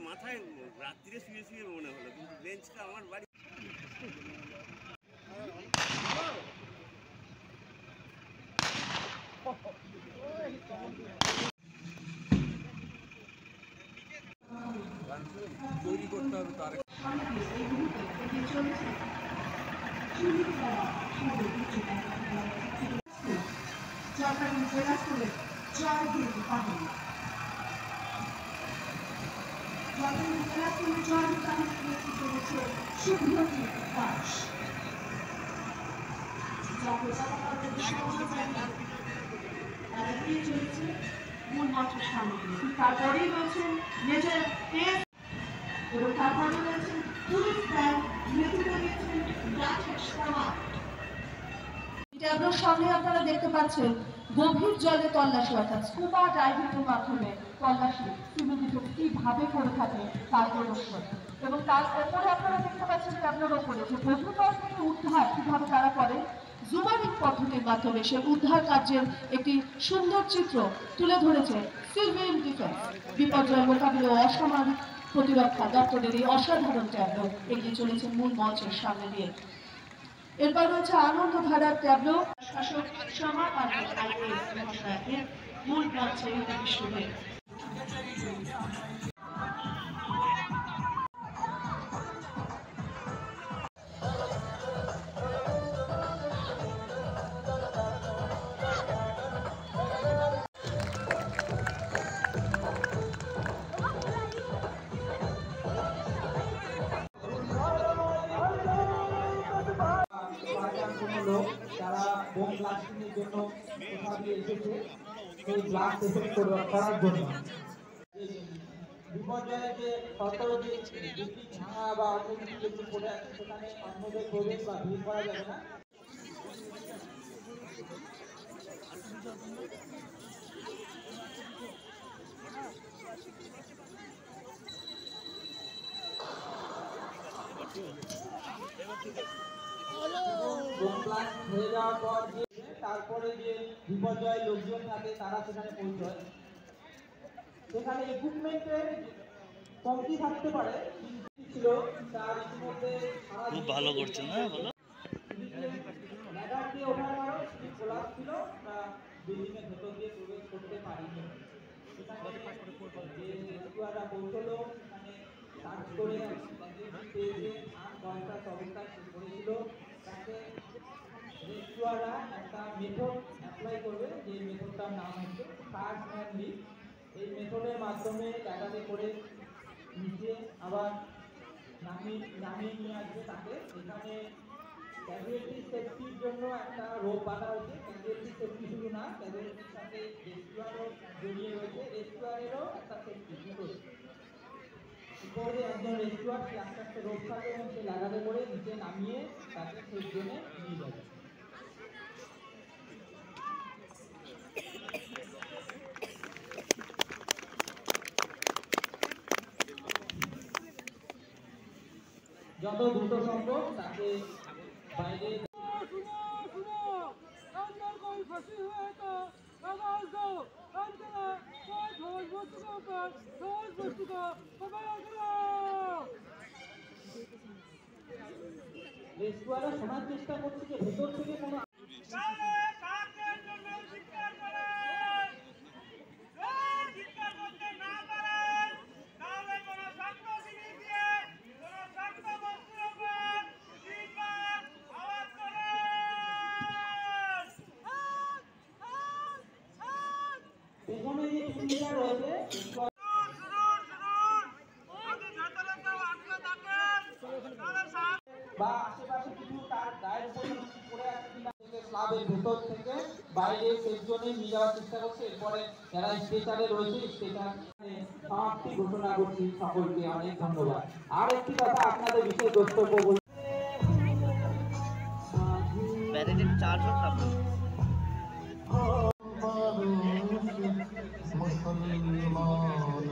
মাথায় রাত্রিরে শুয়ে শুয়ে মনে হলো, কিন্তু বেঞ্চটা আমার বাড়ি। তৈরি করতে হবে তার সরকারি জেলা স্কুলে জয় দিন পাবেন। সরকারি জেলা স্কুলে জয় দিন পাবেন নেতৃত্ব দিচ্ছে শুভ্রতি দাস। চলেছে মূল মঞ্চের সামনে, তারপরেই রয়েছেন মেজর এস এবং তারপরে রয়েছেন পুলিশ ব্যান্ড, নেতৃত্ব দিচ্ছেন রাকেশ কামাল। ট্যাবলোর সামনে আপনারা দেখতে পাচ্ছেন গভীর জলে তল্লাশি, অর্থাৎ স্কুবা ডাইভিং এর মাধ্যমে তল্লাশি কিভাবে করে থাকে তার প্রদর্শন, এবং তার উপরে আপনারা দেখতে পাচ্ছেন ট্যাবলোর ওপরে যে গভীরতর থেকে উদ্ধার কিভাবে তারা করে জুমারিক পদ্ধতির মাধ্যমে সে উদ্ধার কার্যের একটি সুন্দর চিত্র তুলে ধরেছে সিভিল ডিফেন্স বিপর্যয় মোকাবিলা ও অসামরিক প্রতিরক্ষা দপ্তরের এই অসাধারণ ট্যাবলো এগিয়ে চলেছে মূল মঞ্চের সামনে দিয়ে। এরপর রয়েছে আনন্দধারার ট্যাবলো শাসক সমাজ মহাশয়ের মূল মঞ্চে উপবিষ্ট হয়ে। যারা বোম ব্লাস্টিংয়ের জন্য কোথাও দিয়ে এসেছে সেই ব্লাস্ট এফেক্ট করার জন্য বিপর্যয়ে যে সরকার যে বিদ্যুৎ ভাঙা বা অন্য কিছু যেগুলো পড়ে আছে সেখানে অন্যদের প্রবেশ বা ভিড় করা যাবে না। হয়ে যাওয়ার পর তারপরে যে বিপর্যয় লোকজন থাকে তারা সেখানে পৌঁছয়, সেখানে ইকুইপমেন্টের কমতি থাকতে পারে, ছিল তার ইতিমধ্যে খুব ভালো করছে না বলো ল্যাডার দিয়ে ওঠানো খোলা ছিল, বিল্ডিং এর ভেতর দিয়ে প্রবেশ করতে পারিনি। যে রেস্কিউয়াররা পৌঁছলো সেখানে সার্চ করে পেয়েছে কয়েকটা অবস্থা করেছিল, তাকে রেস্কিউয়াররা একটা মেথড অ্যাপ্লাই করবে, যে মেথডটার নাম হচ্ছে ফার্স্ট ম্যান লিফট। এই মেথডের মাধ্যমে জায়গাতে করে নিচে আবার নামিয়ে নিয়ে আসবে তাকে। এখানে ক্যাজুয়ালিটি সেফটির জন্য একটা রোপ বাঁধা হয়েছে। ক্যাজুয়ালিটি সেফটি শুধু না, ক্যাজুয়ালিটির সাথে রেস্কিউয়ারও জড়িয়ে রয়েছে, রেস্কিউয়ারেরও একটা সেফটি দুটো। উপরে একজন রেস্কিউয়ার সে আস্তে আস্তে রোপ থাকে এবং সে লাগাতে করে নিচে নামিয়ে তাকে সেফ জোনে নিয়ে যাবে। যত দ্রুত সম্ভব তাকে বাইরে রেস্কিউয়াররা শোনার চেষ্টা করছে যে ভেতর থেকে কোনো পেছনে যে টুকরিটা রয়েছে বা আশেপাশে কিছু তার গায়ের উপর কিছু পড়ে আছে কিনা ক্লাবের ভেতর থেকে বাইরে সেফ জোনে নিয়ে যাওয়ার চেষ্টা করছে। এরপরে যারা স্ট্রেচারে রয়েছে স্ট্রেচার সমাপ্তি ঘোষণা করছি। সকলকে অনেক ধন্যবাদ। আর একটি কথা আপনাদের বিশেষ দ্রষ্টব্য বলছি, ব্যারেটের চার্জও খাবো। মুসলমান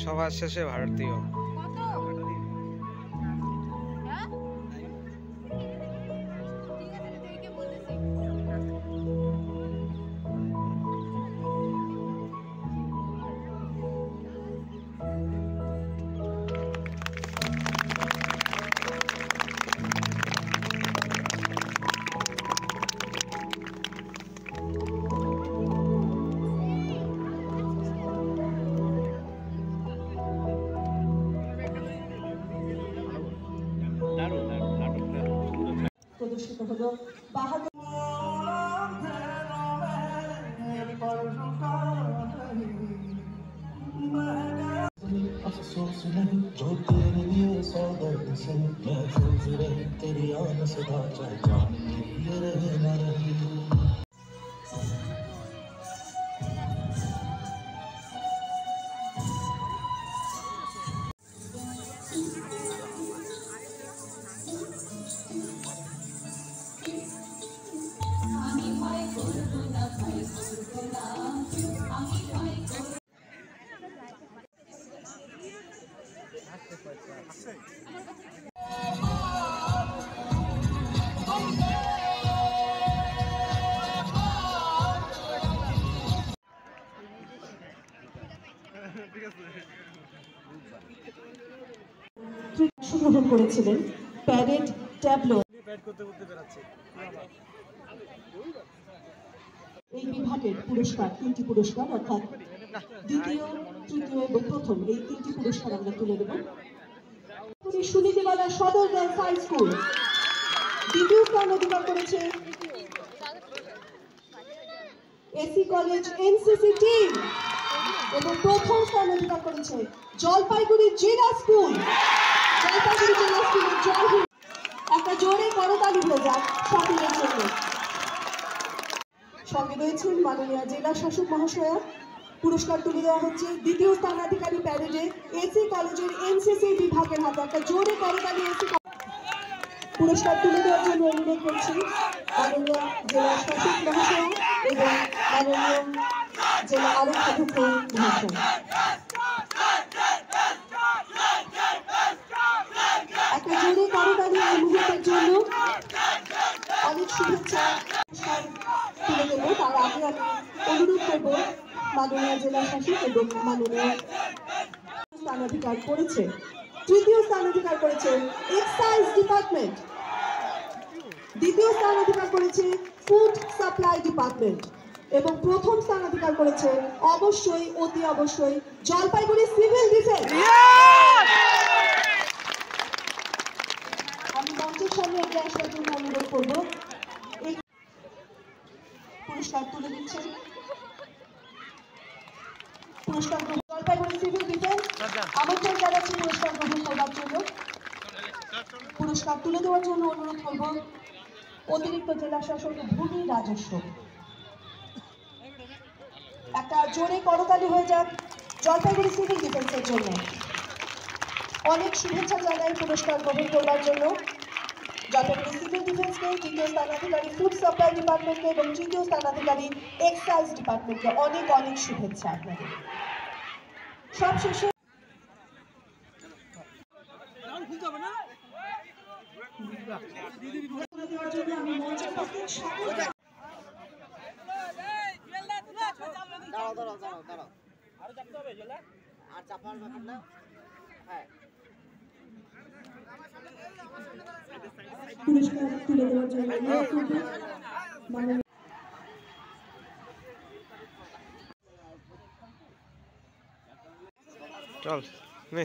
সবার শেষে ভারতীয়। প্রদর্শিত হলো বাহাদুর अफसोस नहीं जो तेरे लिए सौ दर्द से महफूज रहे तेरी आन सदा चाहे जान ये रहे न रहे। অংশগ্রহণ করেছিলেন প্যারেড ট্যাবলো এই বিভাগের পুরস্কার 3টি পুরস্কার অর্থাৎ দ্বিতীয় তৃতীয় এবং প্রথম এই 3টি পুরস্কার আমরা তুলে দেব। সুনীতিবালা সদর গার্লস হাই স্কুল দ্বিতীয় স্থান অধিকার করেছে এসি কলেজ এনসিসি টিম এবং প্রথম স্থান অধিকার করেছে জলপাইগুড়ি জেলা স্কুল। জলপাইগুড়ি জেলা স্কুলের জয় একটা জোরে করতালি হয়ে যাক সকলের জন্য। সঙ্গে রয়েছেন মাননীয় জেলা শাসক মহাশয়া। পুরস্কার তুলে দেওয়া হচ্ছে দ্বিতীয় স্থানাধিকারী প্যারেডে এসি কলেজের এনসিসি বিভাগের হাতে একটা জোরে করতালি। পুরস্কার তুলে দেওয়ার জন্য অনুরোধ করছি মাননীয় জেলা শাসক মহাশয় এবং মাননীয় জেলা আরক্ষাধ্যক্ষ মহাশয়। একটা জোরে করতালি এই মুহূর্তের জন্য। অনেক শুভেচ্ছা তুলে দেব। তার আগে আমি অনুরোধ করবো মাননীয় জেলা শাসক এবং মাননীয় স্থানাধিকার করেছে তৃতীয় স্থানাধিকার করেছে এক্সাইজ ডিপার্টমেন্ট, দ্বিতীয় স্থানাধিকার করেছে ফুড সাপ্লাই ডিপার্টমেন্ট এবং প্রথম স্থানাধিকার করেছে অবশ্যই অতি অবশ্যই জলপাইগুড়ি সিভিল ডিফেন্স। আমি মঞ্চের সামনে এগিয়ে আসার জন্য অনুরোধ করবো। এই পুরস্কার তুলে দিচ্ছেন পুরস্কার জলপাইগুড়ি সিভিল ডিফেন্স আমন্ত্রণ জানাচ্ছি পুরস্কার গ্রহণ করার জন্য। পুরস্কার তুলে দেওয়ার জন্য অনুরোধ করব অতিরিক্ত জেলা শাসক ভূমি রাজস্ব। একটা জোরে করতালি হয়ে যাক জলপাইগুড়ি সিভিল ডিফেন্সের জন্য। অনেক শুভেচ্ছা জানাই পুরস্কার গ্রহণ করার জন্য জলপাইগুড়ি সিভিল ডিফেন্সকে, তৃতীয় স্থানাধিকারী ফুড সাপ্লাই ডিপার্টমেন্টকে এবং তৃতীয় স্থানাধিকারী এক্সাইজ ডিপার্টমেন্টকে অনেক অনেক শুভেচ্ছা আপনাদের। সবশেষে আমি মঞ্চে পুরস্কার তুলে দেওয়ার জন্য চল নে